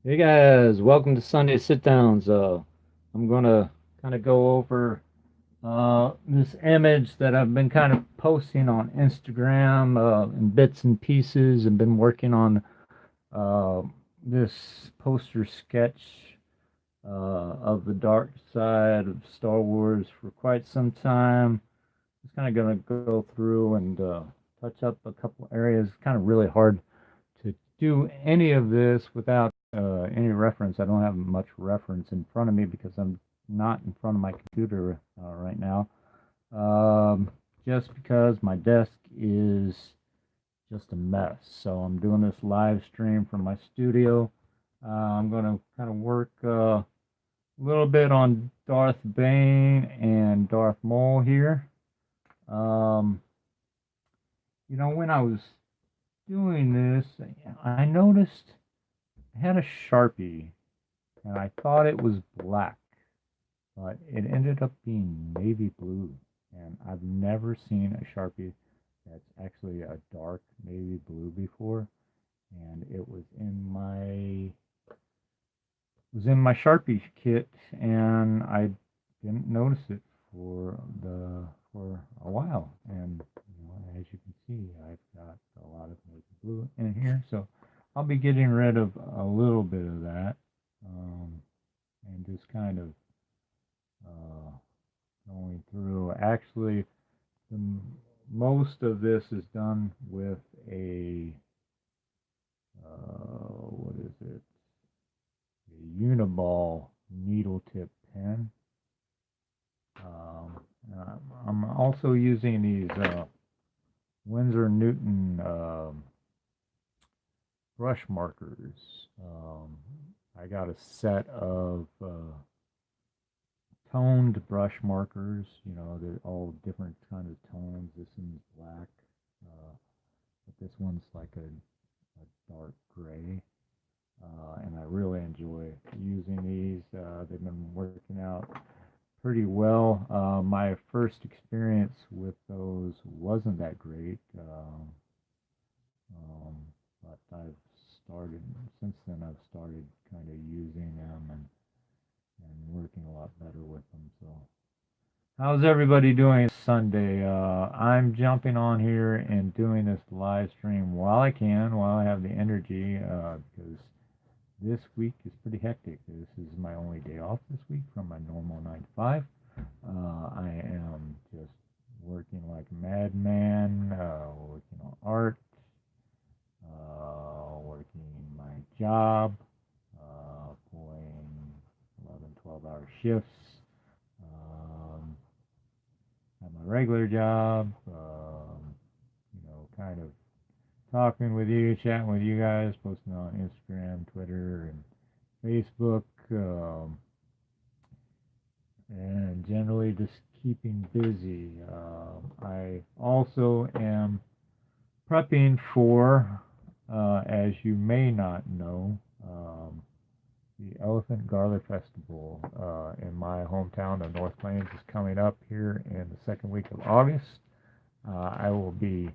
Hey guys, welcome to Sunday Sit Downs. I'm gonna kind of go over this image that I've been kind of posting on Instagram in bits and pieces, and been working on uh, this poster sketch of the dark side of Star Wars for quite some time. Just kind of gonna go through and touch up a couple areas. It's kind of really hard to do any of this without any reference. I don't have much reference in front of me because I'm not in front of my computer right now. Um, just because my desk is just a mess. So I'm doing this live stream from my studio. I'm going to kind of work a little bit on Darth Bane and Darth Maul here. Um, when I was doing this, I noticed I had a Sharpie and I thought it was black, but it ended up being navy blue. And I've never seen a Sharpie that's actually a dark navy blue before. And it was in my Sharpie kit, and I didn't notice it for a while. And as you can see, I've got a lot of navy blue in here, so I'll be getting rid of a little bit of that, and just kind of uh, going through. Actually, the, most of this is done with a what is it? A Uniball needle tip pen. Um, I'm also using these Winsor Newton brush markers. I got a set of toned brush markers. They're all different kind of tones. This one's black, but this one's like a dark gray. And I really enjoy using these. They've been working out pretty well. My first experience with those wasn't that great, um, but since then I've started kind of using them and working a lot better with them. So, how's everybody doing Sunday? I'm jumping on here and doing this live stream while I can, while I have the energy, because this week is pretty hectic. This is my only day off this week from my normal 9 to 5. I am just working like a madman, working on art, working my job, pulling 11, 12-hour shifts at my regular job, kind of talking with you, chatting with you guys, posting on Instagram, Twitter, and Facebook, and generally just keeping busy. I also am prepping for, as you may not know, the Elephant Garlic Festival in my hometown of North Plains is coming up here in the second week of August. I will be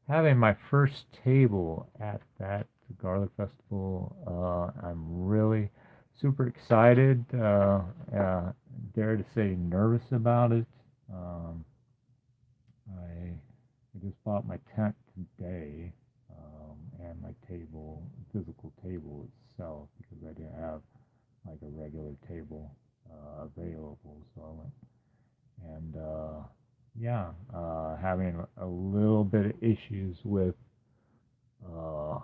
having my first table at that garlic festival. I'm really super excited. Dare to say nervous about it. Um, I just bought my tent today, and my physical table itself, because I didn't have like a regular table available. So I went and yeah, having a little bit of issues with uh,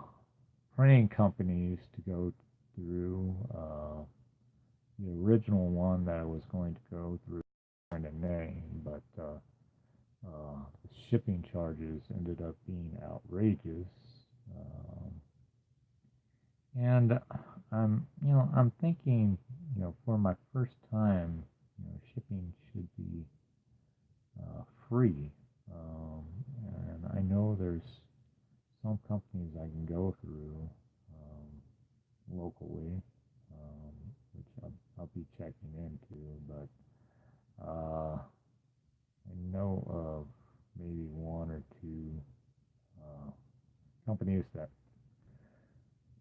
printing companies to go through. The original one that I was going to go through in a name, but the shipping charges ended up being outrageous. Um, and I'm thinking, for my first time, shipping should be free. Um, and I know there's some companies I can go through locally, which I'll be checking into, but I know of maybe one or two companies that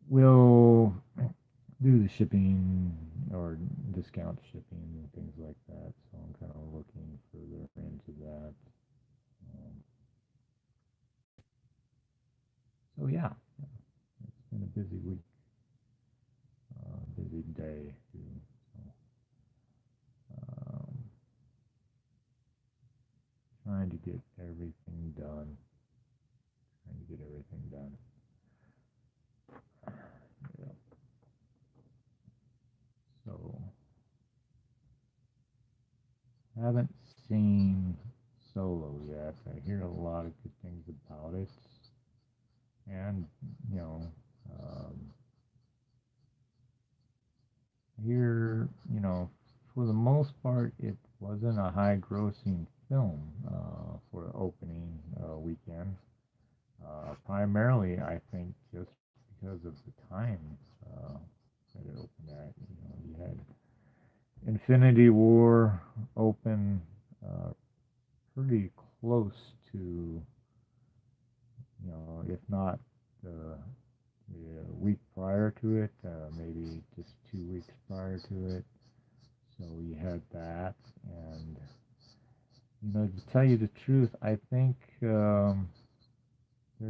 will do the shipping or discount shipping and things like that. So I'm kind of looking further into that. Um, so yeah, it's been a busy week, busy day too. So um, trying to get everything done. Trying to get everything done. Yeah. So I haven't seen Solo yet. I hear a lot of good things about it, and you know, um, here, for the most part, it wasn't a high-grossing film for the opening weekend. Primarily, I think, just because of the time uh, that it opened at. You had Infinity War open uh, pretty close to, if not the week prior to it, maybe just 2 weeks prior to it. So we had that, and to tell you the truth, I think they're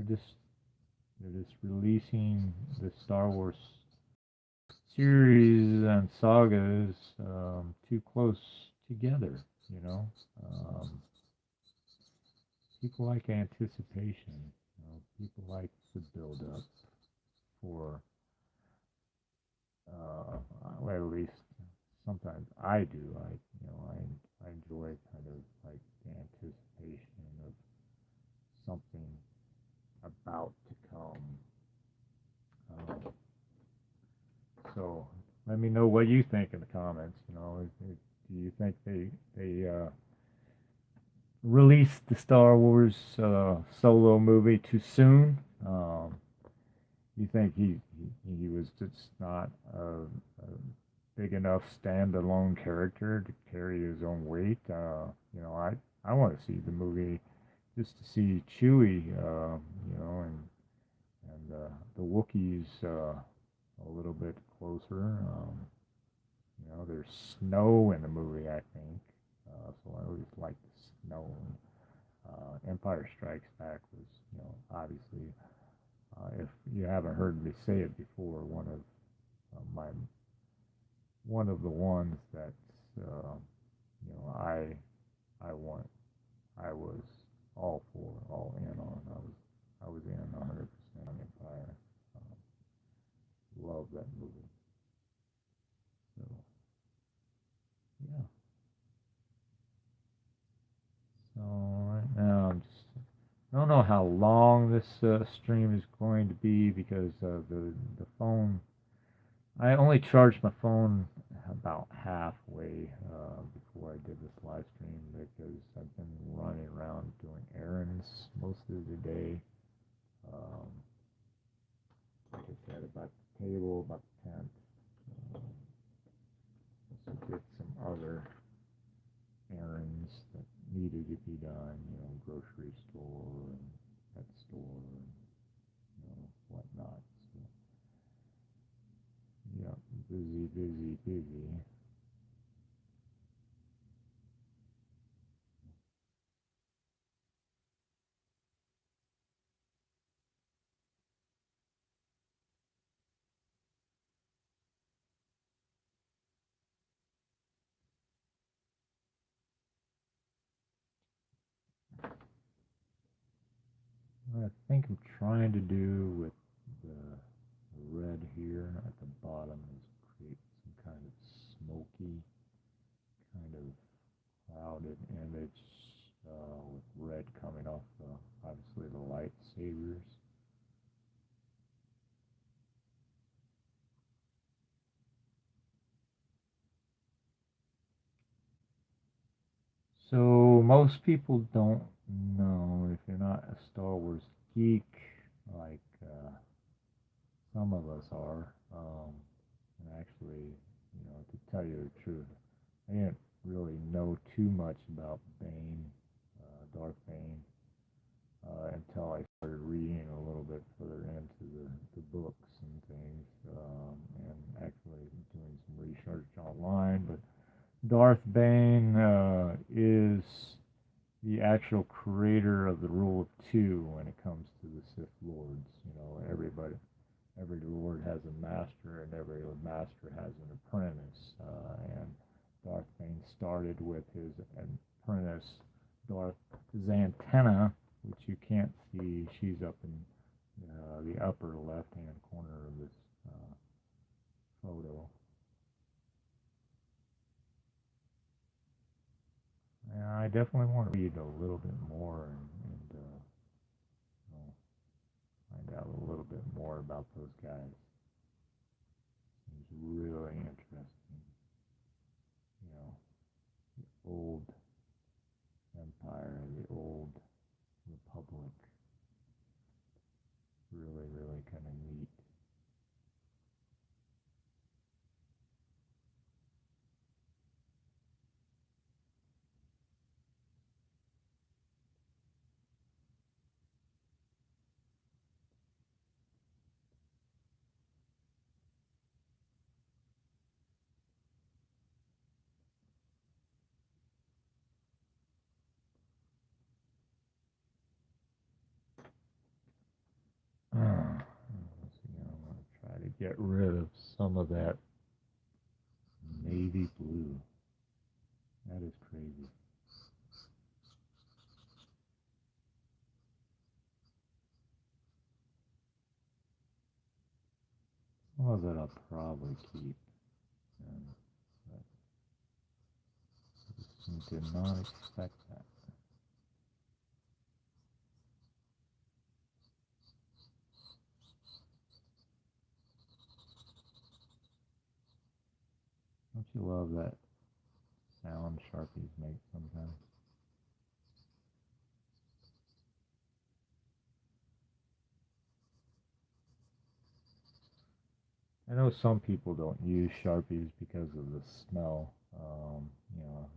just they're just releasing the Star Wars series and sagas too close together. You know, um, people like anticipation. People like the build up for, well, at least sometimes I do. I enjoy kind of like the anticipation of something about to come. So let me know what you think in the comments. Do you think they released the Star Wars Solo movie too soon? You think he was just not a big enough standalone character to carry his own weight? I want to see the movie just to see Chewie, and the Wookiees a little bit closer. There's snow in the movie, I think, so I always like the snow. Empire Strikes Back was, obviously, if you haven't heard me say it before, my one of the ones that uh, I want, I was all in on. I was in 100% on Empire. Love that movie. So yeah. So right now I don't know how long this stream is going to be because the phone. I only charged my phone about halfway before I did this live stream because I've been running around doing errands most of the day. Um, like I said, about the table, about the tent. Um, also did some other errands that needed to be done, grocery store and pet store and whatnot. So yeah, busy, busy, busy. What I think I'm trying to do with the red here at the bottom is create some kind of smoky, kind of clouded image with red coming off obviously the lightsabers. So most people don't know if you're not a Star Wars geek, like some of us are. And actually, to tell you the truth, I didn't really know too much about Bane, Darth Bane, until I started reading a little bit further into the books and things, and actually Darth Bane is the actual creator of the rule of two when it comes to the Sith Lords. You know, every Lord has a master, and every master has an apprentice. And Darth Bane started with his apprentice, Darth Xantenna, which you can't see. She's up in the upper left-hand corner of this photo. And I definitely want to read a little bit more and you know, find out a little bit more about those guys. It's really interesting. You know, the old empire, the old republic. Really, really kind of neat. Let's see, I'm going to try to get rid of some of that navy blue. That is crazy. Some of it I'll probably keep. And I did not expect that. Don't you love that sound Sharpies make sometimes? I know some people don't use Sharpies because of the smell. You know,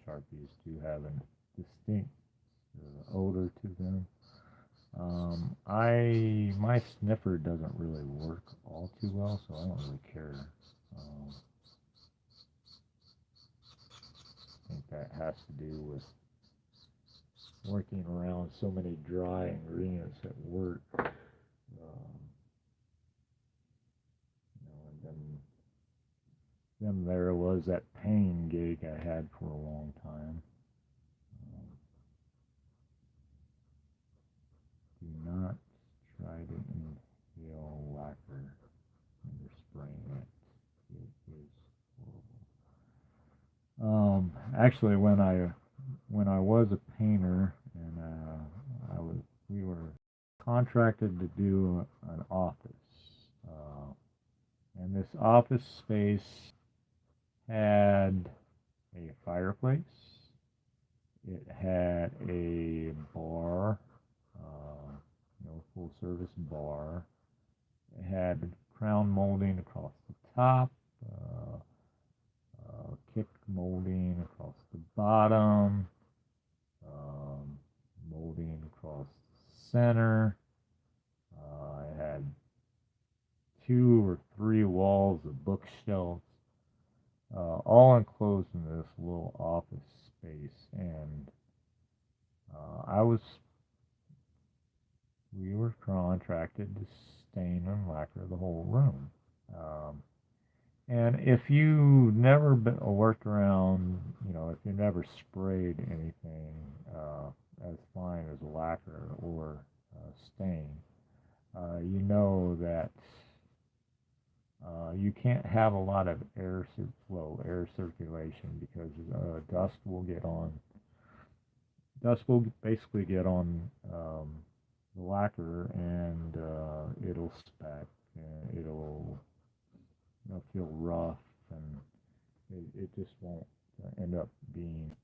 Sharpies do have a distinct odor to them. My sniffer doesn't really work all too well, so I don't really care. I think that has to do with working around so many dry ingredients at work. Then there was that pain gig I had for a long time. Do not try to inhale lacquer when you're spraying it. It is horrible. Actually, when I was a painter and we were contracted to do an office, and this office space had a fireplace. It had a bar, full service bar. It had crown molding across the top, kick molding across the bottom, molding across the center. It had 2 or 3 walls of bookshelves, all enclosed in this little office space. And we were contracted to stain and lacquer the whole room. And if you never worked around, if you never sprayed anything as fine as lacquer or stain, you know that you can't have a lot of air circulation, because dust will basically get on the lacquer, and it'll speck, and it'll feel rough, and it just won't end up being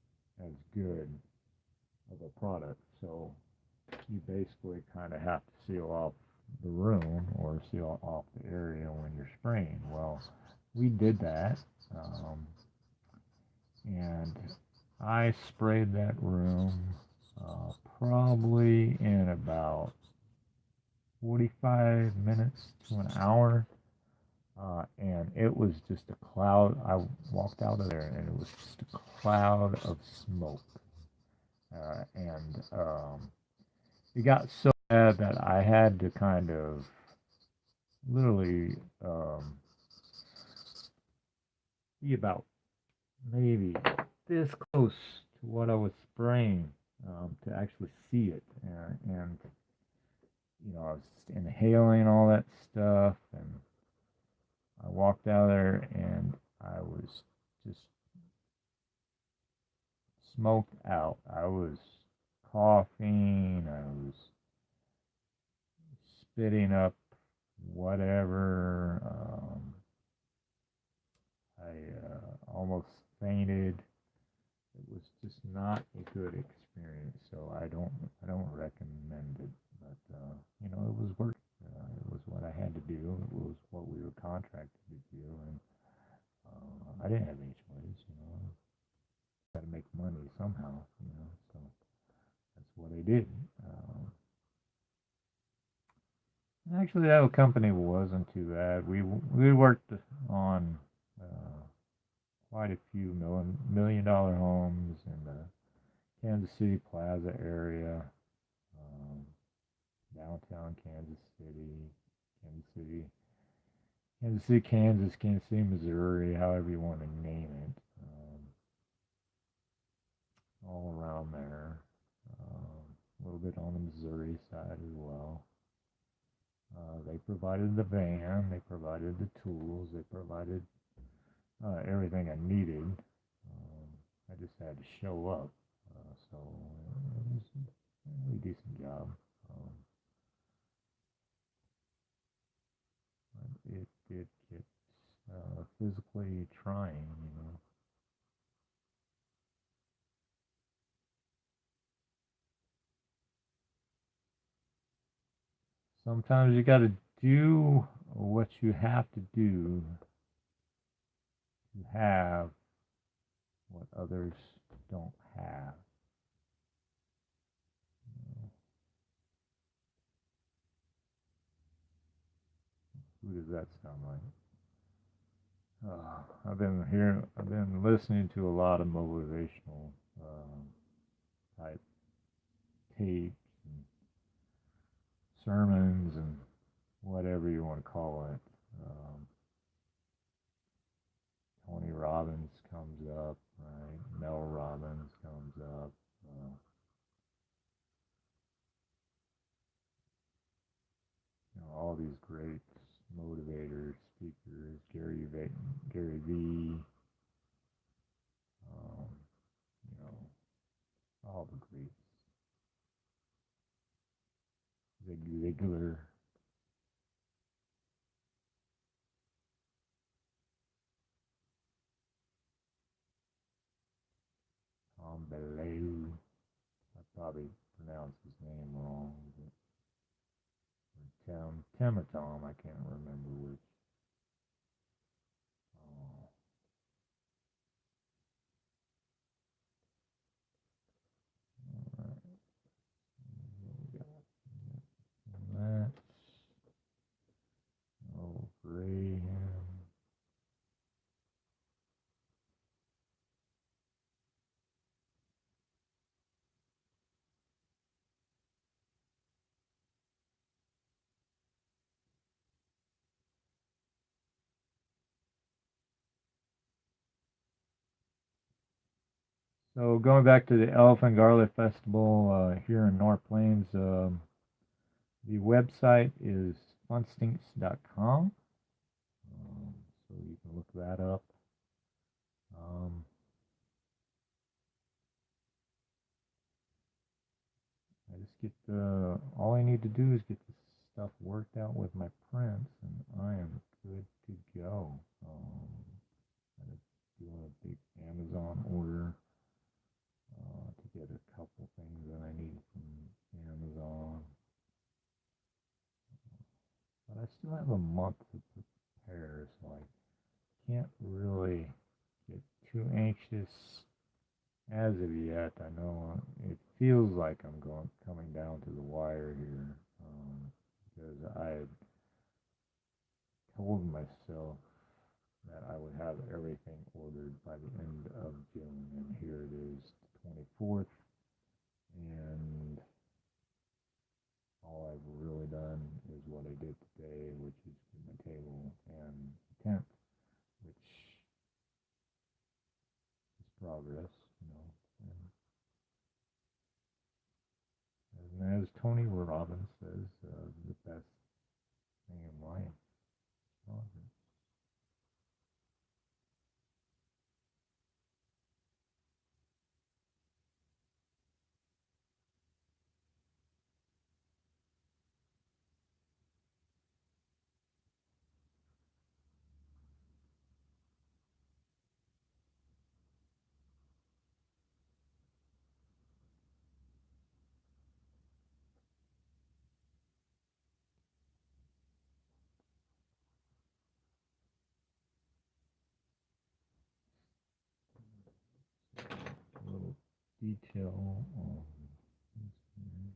as good of a product. So you basically kind of have to seal off the room or seal off the area when you're spraying. Well, we did that, and I sprayed that room probably in about 45 minutes to an hour. And it was just a cloud. I walked out of there, and it was just a cloud of smoke. And it got so bad that I had to kind of literally be about maybe this close to what I was spraying to actually see it. And I was just inhaling all that stuff, and I walked out there, and I was just smoked out. I was coughing. I was spitting up whatever. I almost fainted. It was just not a good experience, so I don't recommend it. But it was work. It was what I had to do. It was what we were contracted to do, and I didn't have any choice. Got to make money somehow. So that's what I did. Actually, that company wasn't too bad. We worked on quite a few million-dollar homes in the Kansas City Plaza area, um, downtown Kansas City, Kansas City, Kansas City, Missouri, however you want to name it, all around there. A little bit on the Missouri side as well. They provided the van, they provided the tools, they provided everything I needed. I just had to show up. So it was a really decent job. Um, it did get physically trying. Sometimes you got to do what you have to do to have what others don't have. Who does that sound like? I've been listening to a lot of motivational type tapes and sermons and whatever you want to call it. Tony Robbins comes up, right? Mel Robbins comes up. All these great motivators, speakers, Gary V. Um, you know, all the greats. Zig Ziglar. Tom Bellew. I probably pronounced his name wrong, but Tim or Tom, I can't remember which. Oh, all right. We got that. Oh, Graham. So going back to the Elephant Garlic Festival here in North Plains, the website is funstinks.com. So you can look that up. Um, I just get all I need to do is get the stuff worked out with my prints, and I am good to go. I'm doing a big Amazon order to get a couple things that I need from Amazon, but I still have a month to prepare, so I can't really get too anxious as of yet. I know it feels like I'm coming down to the wire here because I told myself that I would have everything ordered by the end of June, and here it is, the 24th, and all I've really done is what I did today, which is get my table and tent, which is progress, you know. And as Tony Robbins says, the best thing in life is progress. A little detail on this here.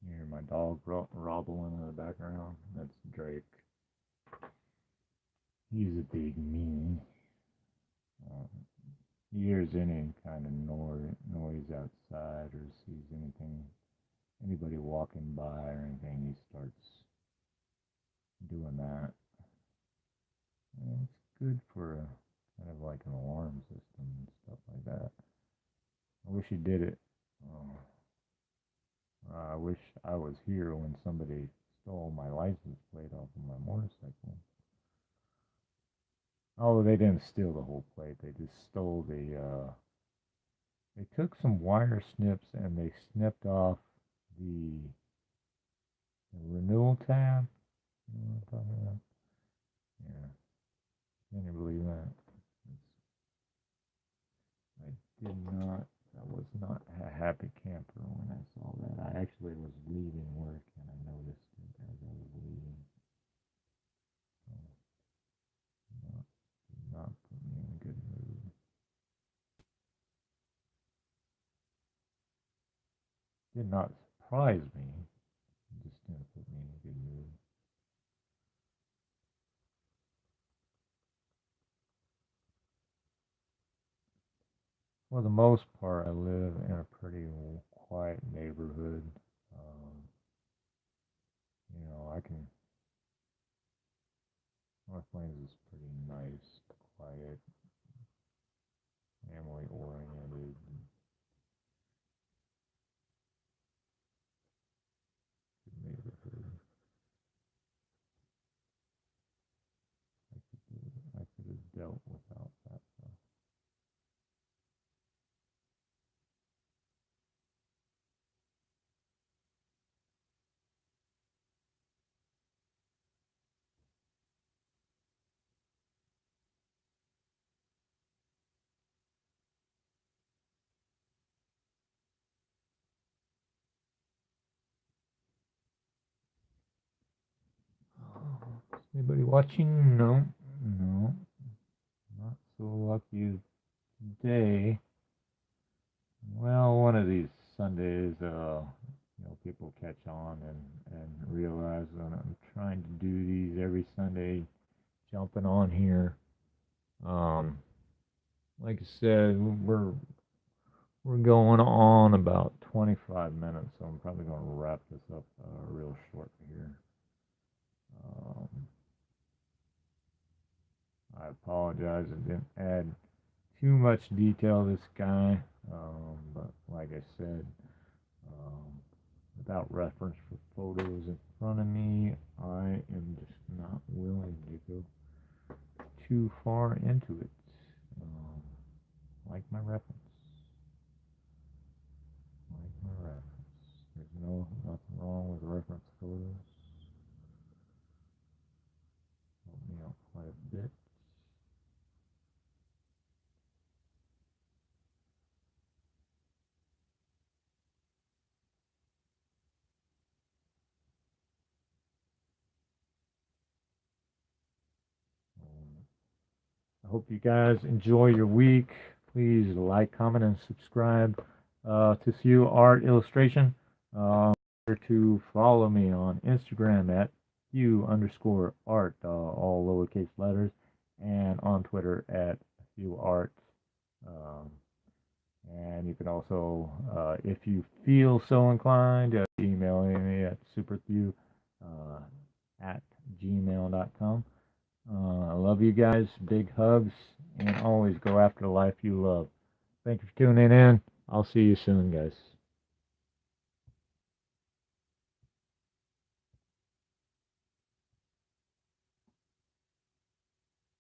You hear my dog robbling in the background? That's Drake. He's a big meanie. Uh, he hears any kind of noise outside or sees anybody walking by or anything, he starts doing that. And it's good for kind of like an alarm system and stuff like that. I wish he did it. I wish I was here when somebody stole my license plate off of my motorcycle. Oh, they didn't steal the whole plate. They just stole they took some wire snips and they snipped off the, the renewal tab. You know what I'm talking about? Yeah. Can you believe that? I did not. I was not a happy camper when I saw that. I actually was leaving work and I noticed it as I was leaving. So, not, did not put me in a good mood. Did not surprise me. It just didn't put me in a good mood. For the most part, I live in a pretty quiet neighborhood. Um, I can. North Plains is pretty nice, quiet, family oriented, good neighborhood. I could have dealt without that though. Anybody watching? No, no, not so lucky today. Well, one of these Sunday Sundays, people catch on and realize that I'm trying to do these every Sunday, jumping on here. Like I said, we're going on about 25 minutes, so I'm probably going to wrap this up real short here. I apologize, I didn't add too much detail to this guy, but like I said, without reference for photos in front of me, I am just not willing to go too far into it. Like my reference. Like my reference. There's nothing wrong with reference photos. Help me out quite a bit. I hope you guys enjoy your week. Please like, comment, and subscribe to Few Art Illustration. To follow me on Instagram at few_art, all lowercase letters, and on Twitter at fewart. And you can also, if you feel so inclined, email me at superfew at gmail.com. I love you guys. Big hugs. And always go after the life you love. Thank you for tuning in. I'll see you soon, guys.